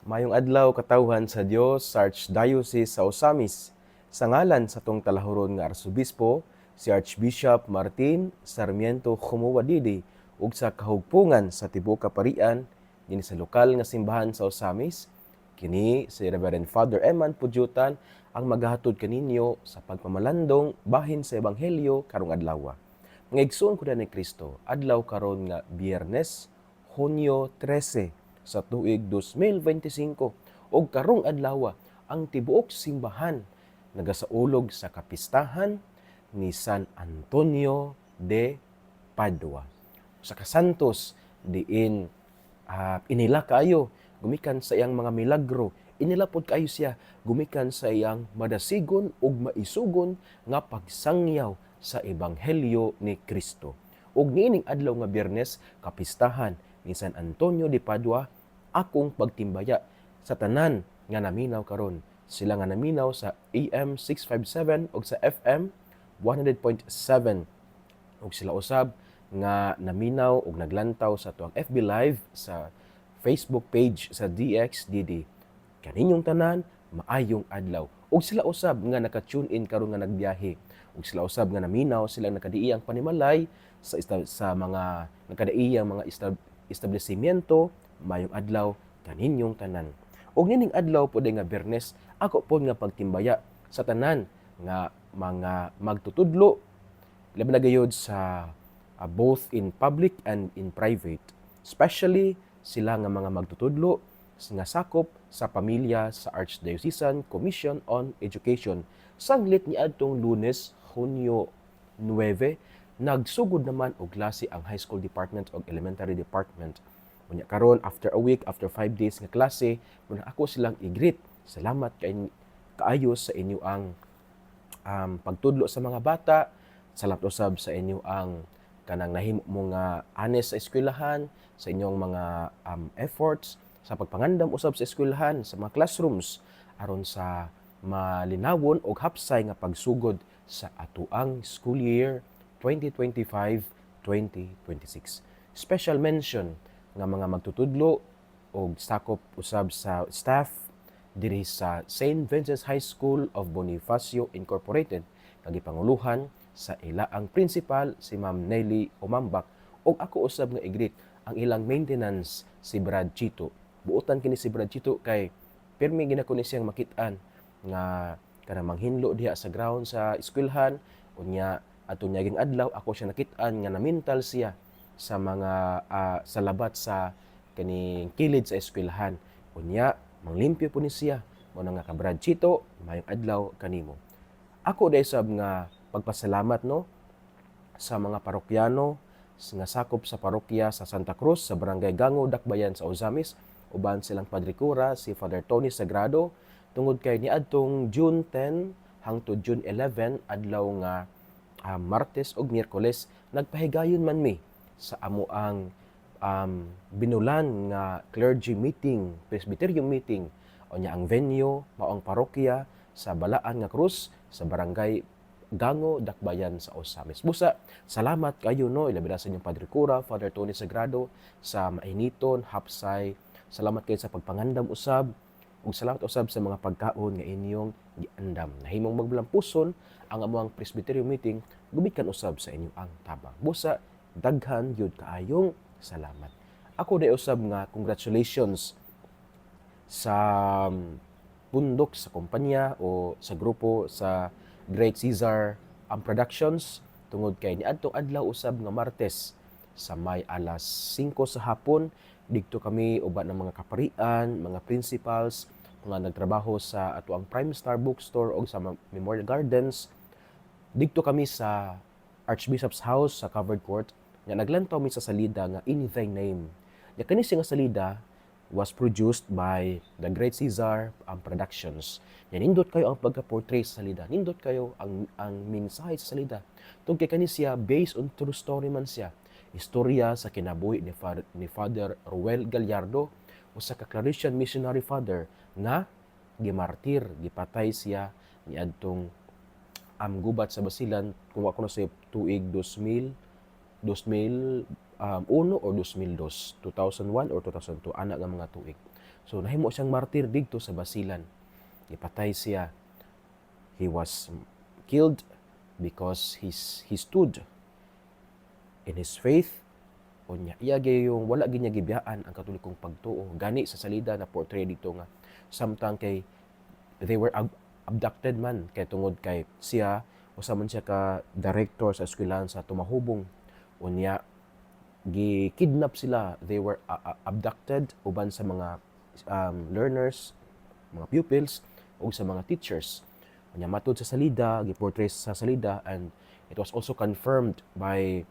Mayong adlaw katawhan sa Dios sa Archdiocese sa Osamis. Sa ngalan sa tong talahuron nga Arsobispo, si Archbishop Martin Sarmiento Khumuwadidi ug sa kahugpungan sa tibuok kaparian dinhi sa lokal nga simbahan sa Osamis, kini si Reverend Father Eman Pudyutan ang maghahatod kaninyo sa pagpamalandong bahin sa Ebanghelyo karong adlaw. Mga igsoon ko ni Kristo, adlaw karon nga Biyernes, Hunyo 13 sa tuig 2025 ug karong adlaw ang tibuok simbahan nagasaulog sa kapistahan ni San Antonio de Padua. Sa kasantos diin inila kayo gumikan sa iyang mga milagro, inilapod kayo siya gumikan sa iyang madasigon ug maisugon nga pagsangyaw sa Ebanghelyo ni Kristo. Ug niining adlaw nga Biyernes, kapistahan ni San Antonio de Padua, akong pagtimbaya sa tanan nga naminaw karon. Sila nga naminaw sa AM 657 ug sa FM 100.7 ug sila usab nga naminaw ug naglantaw sa tuang FB Live sa Facebook page sa DXDD. Kaninyong tanan, maayong adlaw. Ug sila usab nga naka-tune in karon nga nagbiyahe. Ug sila usab nga naminaw sila nakadiiyang panimalay sa mga nakadiiyang mga establishmento, mayong adlaw kaninyong tanan. Ug nining adlaw po nga Biyernes, ako po nga pagtimbaya sa tanan nga mga magtutudlo labi na gayud sa both in public and in private, especially sila nga mga magtutudlo nga sakop sa pamilya sa Archdiocesan Commission on Education. Sanglit ni adtong Lunes, Hunyo 9, nagsugod naman og klase ang high school department o elementary department. Unya karon after a week, after 5 days nga klase, muna ako silang i-greet. Salamat kaayo sa inyo ang pagtudlo sa mga bata. Salamat usab sa inyo ang kanang nahimo mo nga honest sa eskwelahan, sa inyong mga efforts sa pagpangandam usab sa eskwelahan, sa mga classrooms aron sa malinawon og hapsay nga pagsugod sa atuang school year 2025-2026. Special mention nga mga magtutudlo og sakop usab sa staff diri sa St. Vincent's High School of Bonifacio Incorporated, nagipanguluhan sa ilaang principal si Ma'am Nelly Umambak og ako usab nga i-greet ang ilang maintenance si Brad Chito. Buotan kini si Brad Chito kay pirmi ginako ni siyang makit-an nga kanang manghinlo diha sa ground sa eskwelahan, unya ato niyaging adlaw ako siya nakit-an nga na-mental siya sa mga sa labat sa kaning kilid sa eskwelahan. Unya manglimpyo po ni siya mo nga ka Brad Chito, mayong adlaw kanimo. Ako dai sab nga pagpasalamat no sa mga parokyano nga sakop sa parokya sa Santa Cruz sa Barangay Gango, Dakbayan sa Ozamis, uban silang Padre Cura si Father Tony Sagrado tungod kay niadtong June 10 hangtod June 11 adlaw nga Martes ug Miyerkules nagpahigayon man mi sa amo ang binulan nga clergy meeting, presbyterium meeting. Unya ang venue mao ang parokya sa Balaan nga Cruz sa Barangay Gango, Dakbayan sa Osamis. Busa, salamat kayo no, ilabi na sa inyong Padre Cura, Father Tony Sagrado, sa mainiton, hapsay. Salamat kayo sa pagpangandam usab, ug salamat usab sa mga pagkaon nga inyong giandam. Nahimong magbalampuson ang amuang presbyterium meeting, gubikan usab sa inyong ang tabang. Busa, daghan yun kaayong salamat. Ako day usab nga congratulations sa pundok sa kumpanya o sa grupo sa Great Caesar Productions tungod kay niadtong adlaw usab nga Martes sa may alas 5 sa hapon didto kami uban ng mga kaparian, mga principals, mga nagtrabaho sa atuang Prime Star Bookstore o sa Memorial Gardens. Didto kami sa Archbishop's House sa Covered Court nga naglantaw mi sa salida nga In Thy Name. Ya kani nga salida was produced by the Great Caesar Productions. Yan, nindot kayo ang pagka-portray sa salida. Nindot kayo ang mensahe sa salida. Tungkol kay kani siya, based on true story man siya. Istorya sa kinabuhi ni Father Ruel Gallardo, o sa ka-Claretian missionary father na gimartir, gipatay siya niadtong gubat sa Basilan, kung ako na sa tuig 2000 1 or 2002, 2001 or 2002, ana nga mga tuig. So nahimo siyang martir didto sa Basilan. Ipatay siya. He was killed because he stood in his faith. Unya iya yung wala gid niya gibiyaan ang katolikong pagtuo. Gani sa salida na portray dito nga samtang kay they were abducted man kay tungod kay siya usa man siya ka director sa eskwelahan sa Tumahubong. Unya gi-kidnap sila. They were abducted uban sa mga learners, mga pupils o sa mga teachers. Unya matud sa salida, gi-portray sa salida, and it was also confirmed by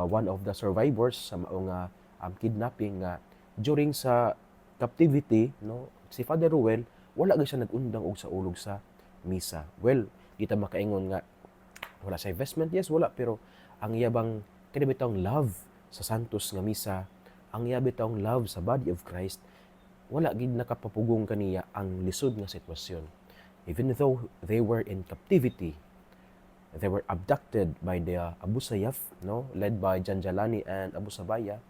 one of the survivors sa maong kidnapping nga during sa captivity, no, si Father Ruel wala gyud siya nag-undang og sa ulog sa misa. Well, kita makaingon nga wala sa investment, yes wala, pero ang iyabang kanibitang love sa santos nga misa, ang iyabitang love sa body of Christ, wala gid nakapapugong kaniya ang lisod nga sitwasyon. Even though they were in captivity, they were abducted by the Abu Sayyaf, no, led by Janjalani and Abu Sabaya,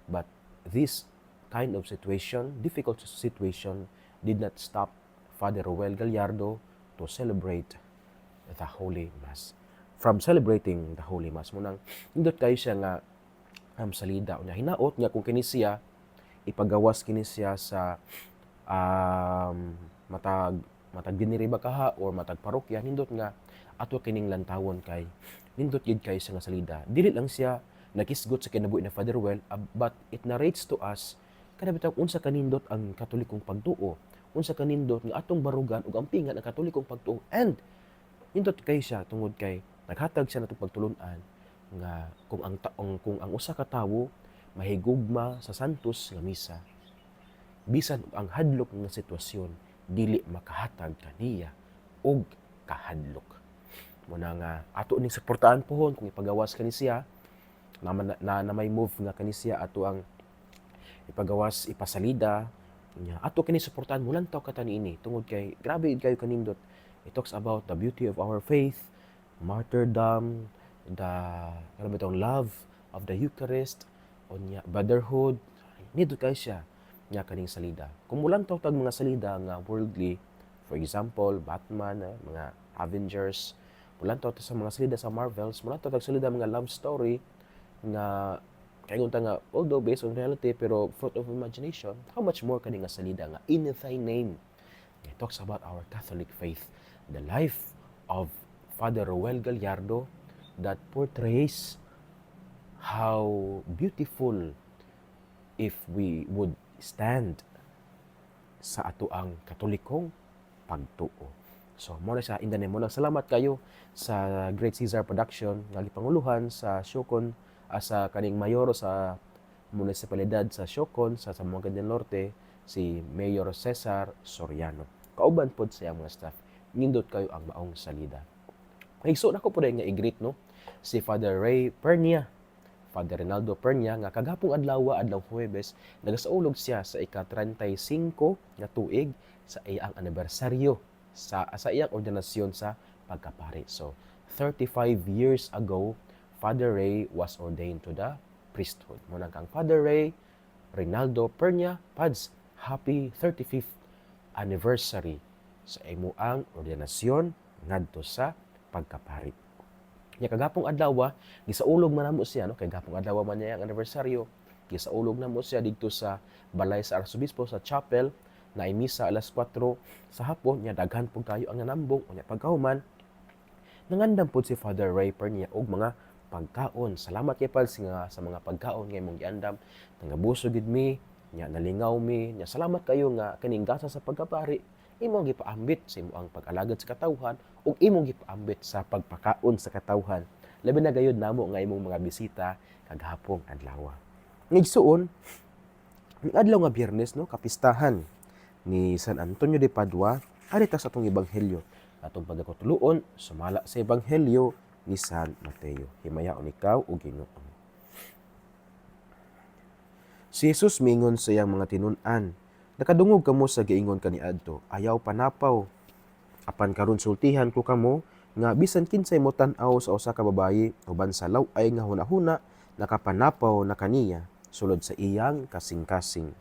but this kind of situation, difficult situation, did not stop Father Ruel Gallardo to celebrate the Holy Mass. From celebrating the Holy Mass, munang indot kayo siya nga salida. Unya hinaot nga kung kini siya ipagawas kini siya sa matag diniriba kaha or matag parokya, nindot nga ato kining lantawon kay nindot gid kay sa nga salida. Dili lang siya nakisgot sa kinabuhi na Father Ruel, but it narrates to us kada bitaw unsa kanindot ang katolikong pagtuo, unsa kanindot nga atong barugan ug ampingan ang katolikong pagtuo, and nindot kay siya tungod kay naghatag siya natong pagtulun-an nga kung ang usa ka tawo mahigugma sa santos nga misa, bisan ang hadlok nga sitwasyon dili makahatag kaniya og kahadlok. Muna nga ato ning suportahan pohon kung ipagawas kani siya na may move nga kani siya ato ang ipagawas ipasalida nya ato kini suportahan mulantaw katani ini tungod kay grabe kayo kanindot. It talks about the beauty of our faith, martyrdom, the love of the Eucharist, onya brotherhood. Nindot kay siya nya kaning salida. Kung mulantaw tag mga salida nga worldly, for example, Batman, mga Avengers, mulantaw ta sa mga salida sa Marvels, mulantaw tag salida mga love story nga kaingon ta nga although based on reality pero fruit of imagination, how much more kani nga salida nga In Thy Name. It talks about our Catholic faith, the life of Father Ruel Gallardo that portrays how beautiful if we would stand sa ato ang katolikong pagtuo. So, mo na siya, indanin mo lang. Salamat kayo sa Great Caesar Production, nga gipanguluhan sa Siocon, sa kaning mayor sa munisipalidad sa Siocon, sa Zamboanga del Norte, si Mayor Cesar Soriano. Kauban pod sa mga staff. Nindot kayo ang maong salida. Higso na ko po nga i-greet, no? Si Father Ray Pernia, Father Rinaldo Pernia, nga kagapong adlaw Huwebes, nagasaulog siya sa ika-35 nga tuig sa iyang anibersaryo sa iyang ordinasyon sa pagkapari. So, 35 years ago, Father Ray was ordained to the priesthood. Muna kang Father Ray Rinaldo Pernia, Pads, happy 35th anniversary sa imuang ordinasyon ngadto sa pagkapari. Nya kagapong adlaw gisaulog man namo siya, no, kay gapong adlaw man niya ang anibersaryo, gisaulog namo siya didto sa balay sa Arsobispo sa chapel na misa alas 4 sa hapon. Nya daghan pud kayo ang nanambong. Nya pagkahuman nangandam pud si Father Ray Pernia og mga pagkaon. Salamat kay Pals nga sa mga pagkaon nga imong giandam. Nangabuso gid mi, nya nalingaw mi, nya salamat kayo nga kaning gasa sa pagkapari imong gipaambit sa imong pag-alagad sa katawhan ug imong gipaambit sa pagpakaon sa katawhan. Labi na gayud namo nga imong mga bisita kagahapong adlaw. Ngigsuon, ang adlaw nga Biyernes, no, kapistahan ni San Antonio de Padua, arita sa atong ebanghelyo. Atong pagkatuluon, sumala sa ebanghelyo ni San Mateo. Himayaon ikaw o Ginoo. Si Jesus mingon sa iyang mga tinun-an, nakadungog kamo sa giingon kaniadto, ayaw panapaw. Apan karon sultihan ko kamo nga bisan kinsay mo tan-aw sa usa ka babayi uban sa law-ay nga hunahuna nakapanapaw na kaniya sulod sa iyang kasing-kasing.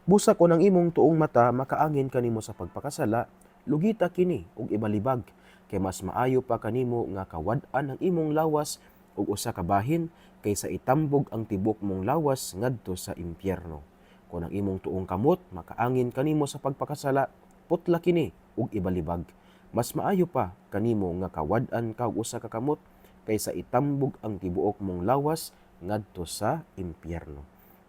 Busa ko ng imong tuong mata makaangin kanimo sa pagpakasala, lugita kini ug ibalibag kay mas maayo pa kanimo nga kawad-an ang imong lawas ug usa ka bahin kaysa itambog ang tibok mong lawas ngadto sa impyerno. Kung ang imong tuong kamot makaangin kanimo sa pagpakasala, putla kini ug ibalibag. Mas maayo pa kanimo nga kawad-an ka og usa ka kamot kaysa itambog ang tibuok mong lawas ngadto sa impyerno.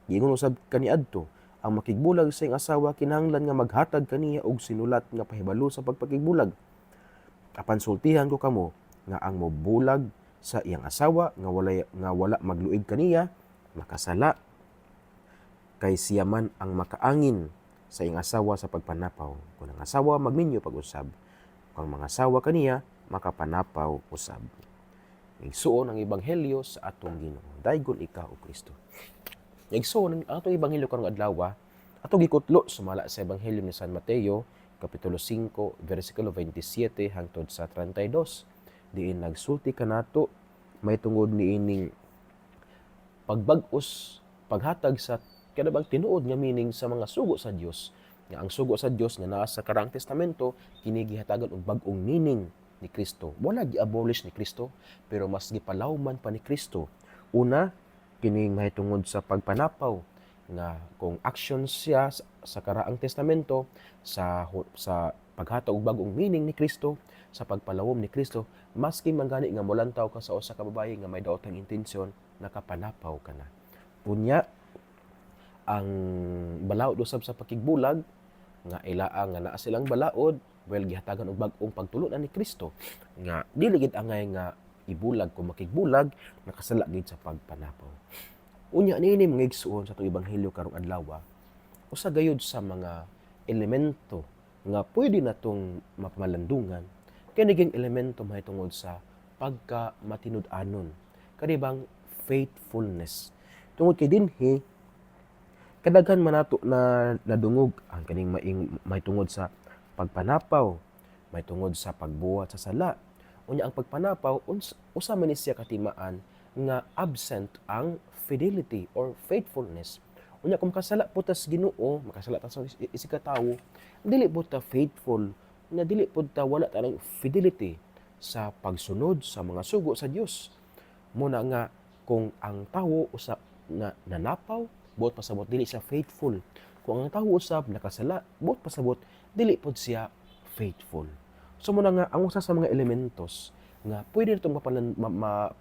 Giingon usab kaniadto, ang makigbulag sa iyang asawa kinahanglan nga maghatag kaniya og sinulat nga pahibalo sa pagpakigbulag. Apan sultihan ko kamo nga ang mobulag sa iyang asawa nga wala magluig kaniya makasala kay siya man ang makaangin sa iyang asawa sa pagpanapaw. Kung ang asawa magminyo pag-usab, kung mga asawa kaniya makapanapaw usab. Igsuon ang ebanghelyo sa atong Ginoo. Daygon ikaw o Kristo. Igsuon ang atong ebanghelyo karong adlaw, atong gikutlo sumala sa ebanghelyo ni San Mateo kapitulo 5 bersikulo 27 hangtod sa 32. Diin nagsulti kanato may tungod niining pagbag-os, paghatag sa kanabang tinuod nga meaning sa mga sugo sa Dios. Nga ang sugo sa Dios nga naa sa Karaang Testamento kini gihatagan og bag-ong meaning ni Kristo. Wala gi-abolish ni Kristo, pero mas gipalawman pa ni Kristo. Una, kini mahitungod sa pagpanapaw nga kung action siya sa Karaang Testamento sa paghatag og bag-ong meaning ni Kristo, sa pagpalawom ni Kristo, maski man gani nga molantaw ka sa usa ka babaye nga may daotang intensyon, nakapanapaw ka na. Unya, ang balaod usab sa pakigbulag nga ilaang nga naa silang balaod, well gihatagan og bag-ong pagtulunan ni Kristo nga dili gid angay nga ibulag kung makigbulag, nakasala gid sa pagpanapaw. Unya niini mga igsuon sa atong ebanghelyo karong adlaw, usa gayud sa mga elemento nga pwede natong mapamalandungan kay naging elemento mahitungod sa pagka-matinud-anon, kani bang faithfulness. Tungod kay dinhi kadaghan man nato na nadungog ang kaning mahitungod sa pagpanapaw, mahitungod sa pagbuhat sa sala. Unya ang pagpanapaw usa man ni siya katimaan nga absent ang fidelity or faithfulness. Unya kung makasala po tas Ginoo, makasala ta sa isig ka tawo, dili po ta faithful, nga dili po ta wala ta ng fidelity sa pagsunod sa mga sugo sa Dios. Muna nga kung ang tawo usab nga nanapaw, buot pasabot dili siya faithful. Kung ang tawo usab nakasala, buot pasabot dili pod siya faithful. So muna nga ang usa sa mga elementos nga pwede natong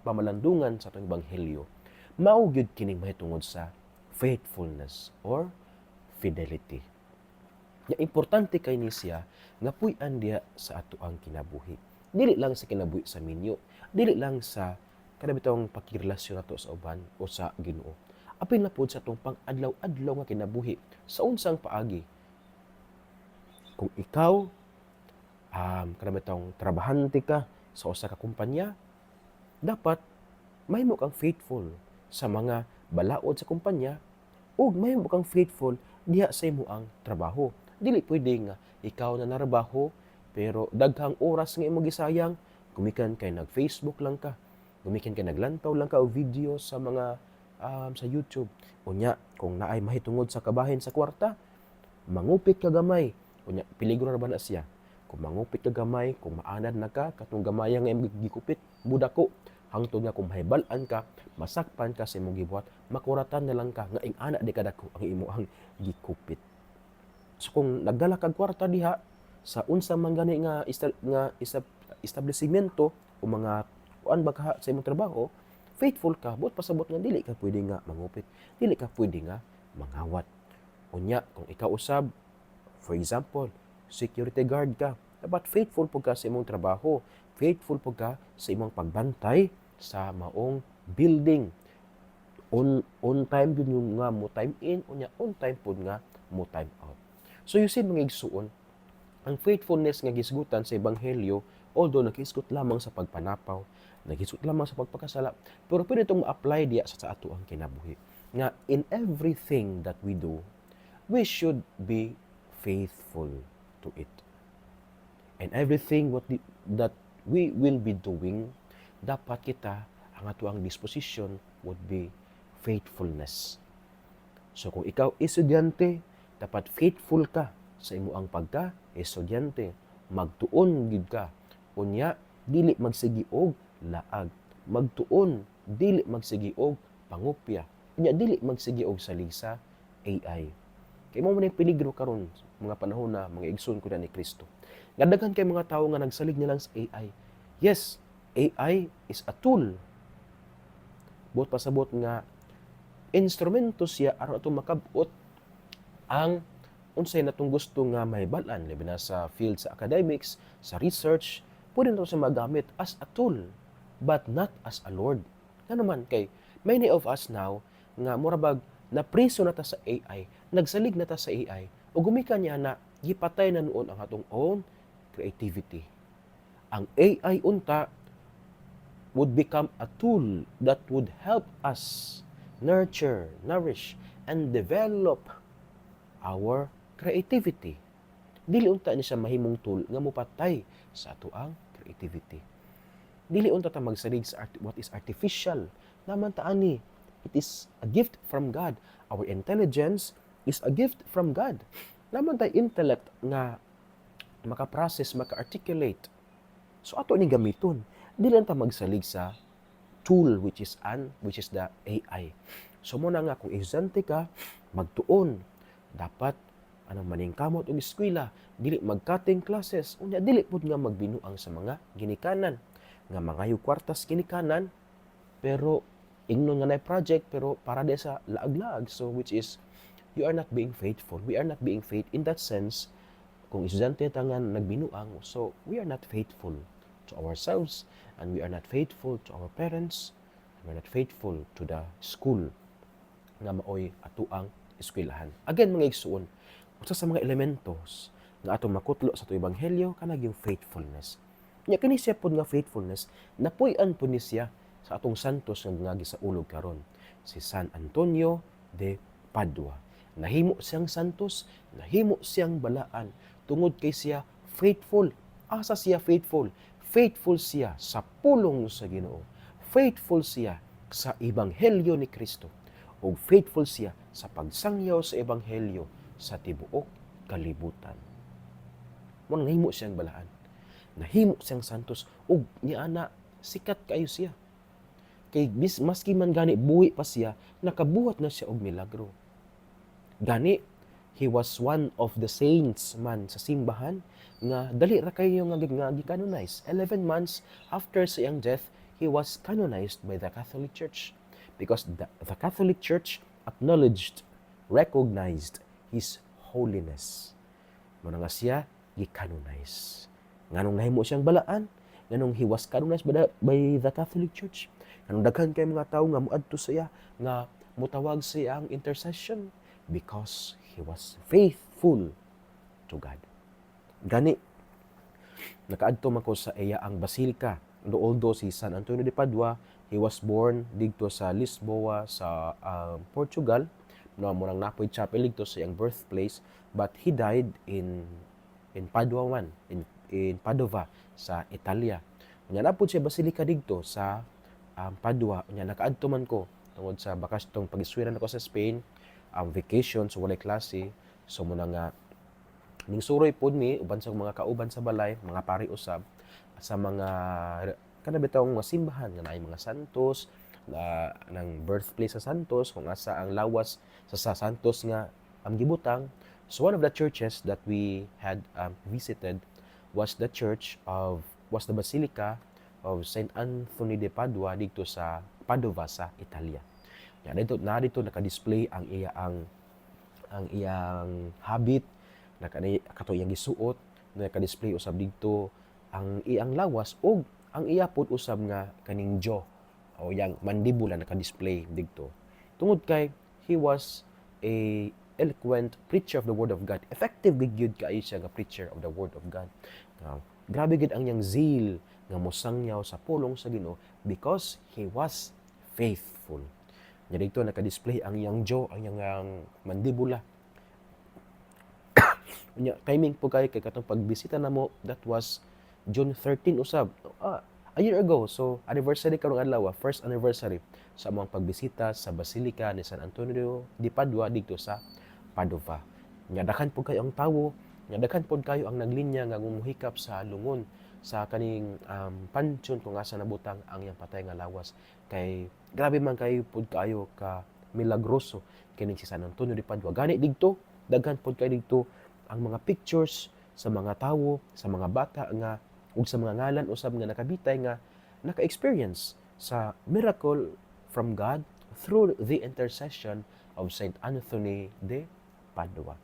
pamalandungan sa atong ebanghelyo, mao gyud kining mahitungod sa faithfulness or fidelity. Nga importante kay ni siya nga puy-an diha sa ato ang kinabuhi. Dili lang sa kinabuhi sa minyo, dili lang sa kanabitong pakirelasyon nato sa uban o sa Ginoo. Apil na pod sa atong pang-adlaw-adlaw nga kinabuhi sa unsang paagi. Kung ikaw kanabitong trabahante ka sa usa ka kumpanya, dapat mahimo kang faithful sa mga balaod sa kumpanya ug mahimo kang faithful diha sa imo ang trabaho. Dili pwede nga ikaw na narabaho pero daghang oras nga imo gisayang, gumikan kay nag-Facebook lang ka, gumikan kay naglantaw lang ka og video sa mga sa YouTube. Unya kung naay mahitungod sa kabahin sa kwarta, mangupit ka gamay. Unya peligro ra ba na siya? Kung mangupit ka gamay, kung maanad na ka, katong gamay nga imong gikupit, budako. Hangtod nga kung mahibal-an ka, masakpan ka sa imong gibuhat, makuratan na lang ka nga ing ana di kadako ang imo ang gikupit. So kung nagdala kag kwarta diha sa unsa man gani nga establishmento o mga kuan ba ka sa imong trabaho, faithful ka, buot pasabot nga dili ka pwede nga mangupit, dili ka pwede nga mangawat. Unya kung ikaw usab, for example, security guard ka, dapat faithful po ka sa imong trabaho, faithful po ka sa imong pagbantay sa maong building. On time yun yung nga mo time in, unya on time po nga mo time out. So you see mga igsuon, ang faithfulness nga gisgutan sa ebanghelyo, although naghisgot lamang sa pagpanapaw, naghisgot lamang sa pagpakasala, pero pwede itong ma-apply diya sa ato ang kinabuhi. Nga in everything that we do, we should be faithful to it. And everything that we will be doing, dapat kita, ang ato ang disposition would be faithfulness. So kung ikaw estudyante, dapat faithful ka sa imo ang pagka-estudyante. Magtuon gid ka. Unya, dili magsigi og laag. Magtuon, dili magsigi og pangupya. Unya, dili magsigi og salig sa AI. Kay mo man peligro karon mga panahon na mga igsoon ko na ni Kristo. Nga kay mga tao nga nagsalig na lang sa AI. Yes, AI is a tool. Buot pasabot nga instrumento siya aron ato makabot ang unsay natong gusto nga mahibalan, labi na sa field sa academics, sa research, pwede na siya magamit as a tool, but not as a Lord. Nga naman kay many of us now nga murabag na priso na ta sa AI, nagsalig na ta sa AI, o gumikan niya na gipatay na noon ang atong own creativity. Ang AI unta would become a tool that would help us nurture, nourish, and develop our creativity. Dili unta ni siya mahimong tool nga mopatay sa ato ang creativity. Dili unta ta magsalig sa what is artificial. Naman ta ani, it is a gift from God. Our intelligence is a gift from God. Naman ta intellect nga maka-process, maka-articulate. So ato ni gamiton. Dili ta magsalig sa tool which is the AI. So mo na nga kung estudyante ka, magtuon, dapat anong maningkamot og eskwela, dili mag-cutting classes, unya dili pud nga magbinuang sa mga ginikanan, nga mangayo kwartas ginikanan, pero ingnon nga na project pero para de sa laag-laag. So which is you are not being faithful. We are not being faithful in that sense. Kung estudyante ta nga nagbinuang, so we are not faithful to ourselves, and we are not faithful to our parents, we are not faithful to the school nga maoy ato ang eskwelahan. Again, mga igsuon, usa sa mga elementos nga atong makutlo sa atong ebanghelyo kanang yung faithfulness. Nya kini siya pod nga faithfulness, napuy-an pod ni siya sa atong santos nga ngagi sa ulog karon, si San Antonio de Padua. Nahimo siyang santos, nahimo siyang balaan tungod kay siya faithful. Asa siya faithful? Faithful siya sa pulong sa Ginoo. Faithful siya sa ebanghelyo ni Kristo. O faithful siya sa pagsangyaw sa ebanghelyo sa tibuok kalibutan. Mo nahimo siyang balaan. Nahimo siyang santos ug niana sikat kayo siya. Kay maski man gani buhi pa siya, nakabuhat na siya og milagro. Gani he was one of the saints man sa simbahan nga dali ra kayo nga gi-canonize. 11 months after sa iyang death, he was canonized by the Catholic Church because the Catholic Church acknowledged, recognized his holiness. Muna nga siya gi-canonize. Nganong nahimo siyang balaan, nganong he was canonized by the Catholic Church. Nganong daghan kay mga tawo nga moadto sa iya nga mutawag sa iyang intercession because he was faithful to God. Gani, nakaadto man ko sa iya ang basilika. Although si San Antonio de Padua, he was born dito sa Lisboa sa Portugal. No, murang napoy chapel dito sa iyang birthplace, but he died in Padua man, in Padova sa Italia. Nya napod siya basilika dito sa Padua. Nya nakaadto man ko tungod sa bakas tong pag-iswiran ako sa Spain, vacation, so walay klase. So muna nga ning suroy pod mi uban sa mga kauban sa balay, mga pari usab sa mga kana bitawng mga simbahan nga naay mga santos ng birthplace sa santos kung asa ang lawas sa santos nga ang gibutang. So one of the churches that we had visited was the Basilica of Saint Anthony de Padua dito sa Padova sa Italia. Yan dito naka-display ang iyang habit, kato iyang gisuot, naka-display usab dito ang iyang lawas ug ang iya pod usab nga kaning jaw o yang mandibula naka-display dito. Tungod kay he was a eloquent preacher of the word of God. Effective gyud kaayo siya nga preacher of the word of God. Grabe gid ang iyang zeal nga mosangyaw sa pulong sa Ginoo because he was faithful. Nya dito naka-display ang iyang jaw, ang iyang mandibula. Nya timing po kay katong pagbisita namo, that was June 13 usab. a year ago. So anniversary karong adlaw, first anniversary sa among pagbisita sa Basilica ni San Antonio di Padua dito sa Padova. Nya daghan pud kayo ang tawo, nya daghan pud kayo ang naglinya nga gumuhikap sa lungon sa kaning pansyon kung asa nabutang ang iyang patay nga lawas. Kay grabe man kayo pud kayo ka milagroso kining si San Antonio di Padua. Gani didto, daghan pud kayo didto ang mga pictures sa mga tawo, sa mga bata nga ug sa mga ngalan usab nga nakabitay nga naka-experience sa miracle from God through the intercession of Saint Anthony de Padua.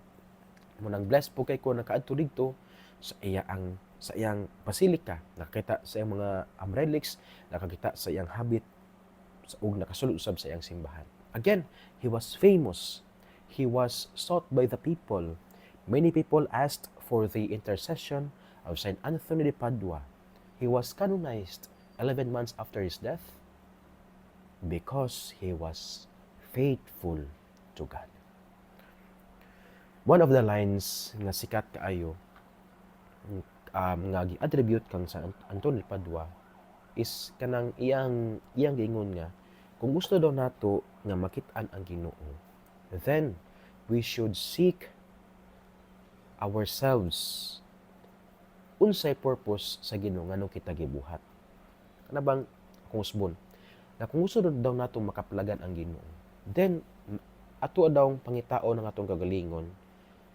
Munang blessed po kay ko nakaadto didto sa iyang basilika, nakita sa iyang mga relics, nakakita sa iyang habit ug nakasulod usab sa iyang simbahan. Again, he was famous. He was sought by the people. Many people asked for the intercession of Saint Anthony de Padua. He was canonized 11 months after his death because he was faithful to God. One of the lines nga sikat kaayo nga gi-attribute kang San Antonio de Padua is kanang iyang giingon nga kung gusto daw nato nga makit-an ang Ginoo, then we should seek ourselves unsay purpose sa Ginoo nganong kita gibuhat. Ano bang kung usbon na kung gusto daw nato makapalagan ang Ginoo, then ato daw pangitaon ng atong kagalingon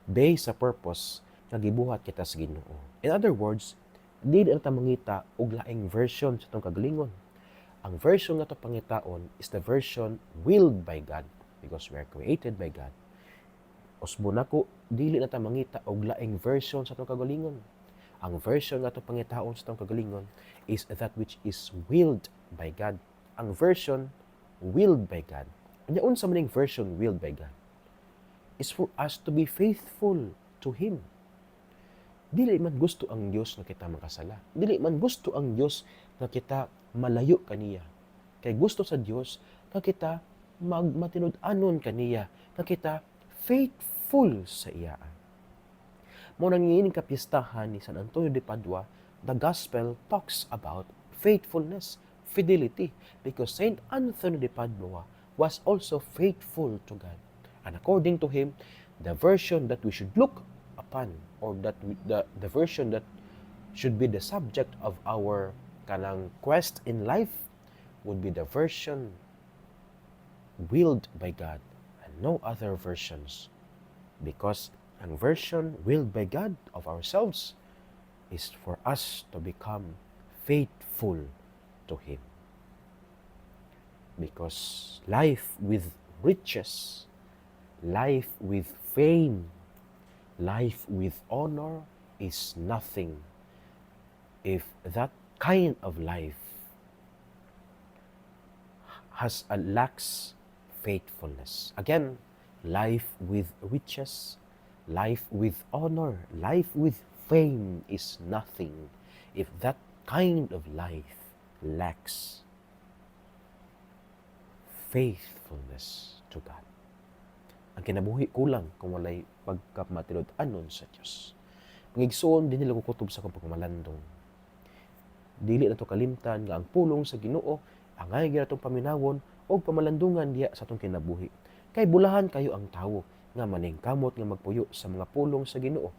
based sa purpose nga gibuhat kita sa Ginoo. In other words, dili na ta mangita og laing version sa atong kagalingon. Ang version nga to pangitaon is the version willed by God because we are created by God. Usbon nako, dili na ta mangita og laing version sa atong kagalingon. Ang version nga to pangitaon sa atong kagalingon is that which is willed by God. Ang version willed by God. Anya unsa maning version willed by God? Is for us to be faithful to Him. Dili man gusto ang Dios nga kita makasala. Dili man gusto ang Dios nga kita malayo kaniya. Kay gusto sa Dios nga kita matinud-anon kaniya, nga kita faithful sa iya. Mo nang ining kapistahan ni San Antonio de Padua, the gospel talks about faithfulness, fidelity, because Saint Anthony de Padua was also faithful to God. And according to him, the version that we should look upon, or that the version that should be the subject of our kanang quest in life, would be the version willed by God and no other versions. Because ang version willed by God of ourselves is for us to become faithful to Him. Because life with riches, life with fame, life with honor is nothing if that kind of life lacks faithfulness. Again, life with riches, life with honor, life with fame is nothing if that kind of life lacks faithfulness to God. Ang kinabuhi kulang kung walay pagkamatilod-anon sa Dios. Pangigsuon din nila kukutob sa kong pagmamalandong. Dili na to kalimtan nga ang pulong sa Ginoo angay gyud atong paminawon o pamalandungan diya sa atong kinabuhi. Kay bulahan kayo ang tawo nga maningkamot nga magpuyo sa mga pulong sa Ginoo.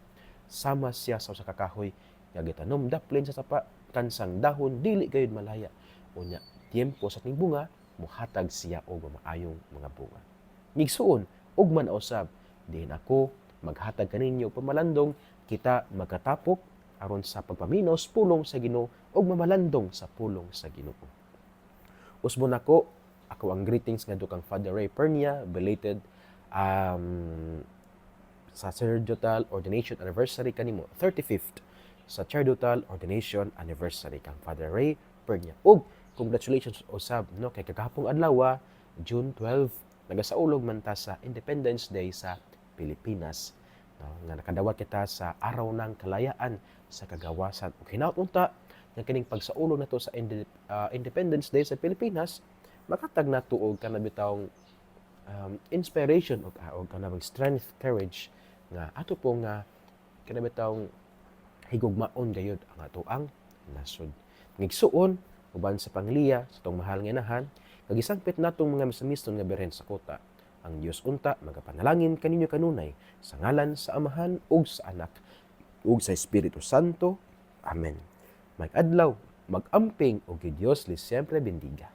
Sama siya sa kakahoy nga gitanom daplin sa sapa kansang dahon dili gayud malaya. Unya tiempo sa ting bunga muhatag siya og maayong mga bunga. Ngigsuon ug man usab diin ako maghatag kaninyo pamalandong kita magkatapok aron sa pagpaminos pulong sa Ginoo ug mamalandong sa pulong sa Ginoo. Usbon ako ang greetings ngadto kang Father Ray Pernia, belated sacerdotal ordination anniversary kanimo, 35th sacerdotal ordination anniversary kang Father Ray Pernia. Ug congratulations usab no kay kagahapong adlaw, June 12, nagasaulog man ta sa Independence Day sa Pilipinas. No, nga nakadawat kita sa araw ng kalayaan sa kagawasan. Ug hinaut unta nga kining pagsaulog nato sa Independence Day sa Pilipinas, makatag nato og kanabitawng inspiration o kanabang strength, courage nga ato pong kanabitawng higugmaon gayud ang ato ang nasod. ngigsuon uban sa pangliya sa tong mahal nga inahan kag isangpit natong mga misamiston nga birhen sa kota. Ang Dios unta magapanalangin kaninyo kanunay sa ngalan sa Amahan ug sa Anak ug sa Espiritu Santo. Amen. Mag-adlaw, mag-amping ug Dios li siyempre bendiga.